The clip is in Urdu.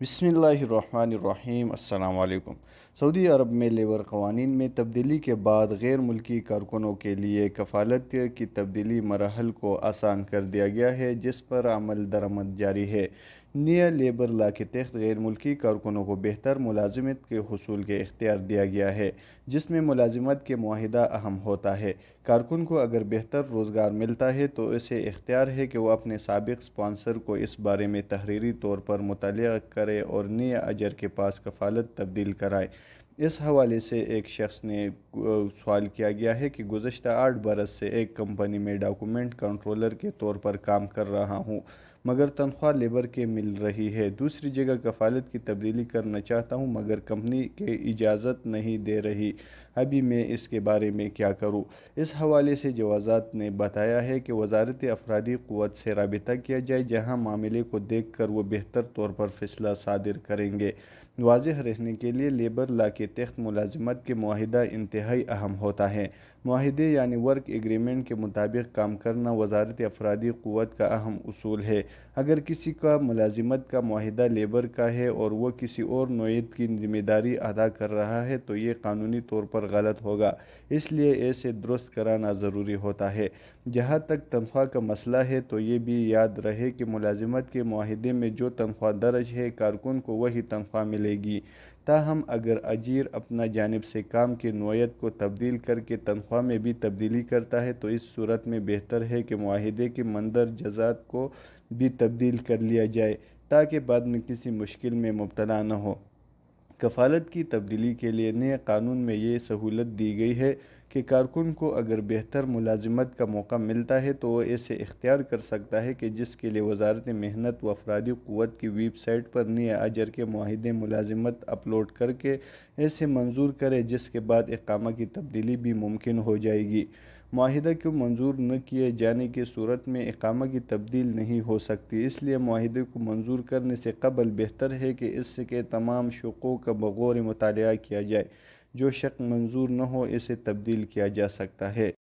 بسم اللہ الرحمن الرحیم۔ السلام علیکم۔ سعودی عرب میں لیبر قوانین میں تبدیلی کے بعد غیر ملکی کارکنوں کے لیے کفالت کی تبدیلی مراحل کو آسان کر دیا گیا ہے، جس پر عمل درآمد جاری ہے۔ نیا لیبر لا کے تحت غیر ملکی کارکنوں کو بہتر ملازمت کے حصول کے اختیار دیا گیا ہے، جس میں ملازمت کے معاہدہ اہم ہوتا ہے۔ کارکن کو اگر بہتر روزگار ملتا ہے تو اسے اختیار ہے کہ وہ اپنے سابق اسپانسر کو اس بارے میں تحریری طور پر مطلع کرے اور نئے اجر کے پاس کفالت تبدیل کرائے۔ اس حوالے سے ایک شخص نے سوال کیا گیا ہے کہ گزشتہ 8 برس سے ایک کمپنی میں ڈاکومنٹ کنٹرولر کے طور پر کام کر رہا ہوں، مگر تنخواہ لیبر کے مل رہی ہے۔ دوسری جگہ کفالت کی تبدیلی کرنا چاہتا ہوں مگر کمپنی کے اجازت نہیں دے رہی، ابھی میں اس کے بارے میں کیا کروں؟ اس حوالے سے جوازات نے بتایا ہے کہ وزارت افرادی قوت سے رابطہ کیا جائے، جہاں معاملے کو دیکھ کر وہ بہتر طور پر فیصلہ صادر کریں گے۔ واضح رہنے کے لیے لیبر لا کے تحت ملازمت کے معاہدہ انتہائی اہم ہوتا ہے۔ معاہدے یعنی ورک ایگریمنٹ کے مطابق کام کرنا وزارت افرادی قوت کا اہم اصول ہے۔ اگر کسی کا ملازمت کا معاہدہ لیبر کا ہے اور وہ کسی اور نوعیت کی ذمہ داری ادا کر رہا ہے تو یہ قانونی طور پر غلط ہوگا، اس لیے اسے درست کرانا ضروری ہوتا ہے۔ جہاں تک تنخواہ کا مسئلہ ہے تو یہ بھی یاد رہے کہ ملازمت کے معاہدے میں جو تنخواہ درج ہے، کارکن کو وہی تنخواہ ملے گی۔ تاہم اگر اجیر اپنا جانب سے کام کی نوعیت کو تبدیل کر کے تنخواہ میں بھی تبدیلی کرتا ہے تو اس صورت میں بہتر ہے کہ معاہدے کے مندرجات کو بھی تبدیل کر لیا جائے تاکہ بعد میں کسی مشکل میں مبتلا نہ ہو۔ کفالت کی تبدیلی کے لیے نئے قانون میں یہ سہولت دی گئی ہے کہ کارکن کو اگر بہتر ملازمت کا موقع ملتا ہے تو وہ اسے اختیار کر سکتا ہے کہ جس کے لیے وزارت محنت و افرادی قوت کی ویب سائٹ پر نئے اجر کے معاہدے ملازمت اپلوڈ کر کے اسے منظور کرے، جس کے بعد اقامہ کی تبدیلی بھی ممکن ہو جائے گی۔ معاہدہ کو منظور نہ کیے جانے کی صورت میں اقامہ کی تبدیل نہیں ہو سکتی، اس لیے معاہدے کو منظور کرنے سے قبل بہتر ہے کہ اس کے تمام شقوں کا بغور مطالعہ کیا جائے۔ جو شق منظور نہ ہو اسے تبدیل کیا جا سکتا ہے۔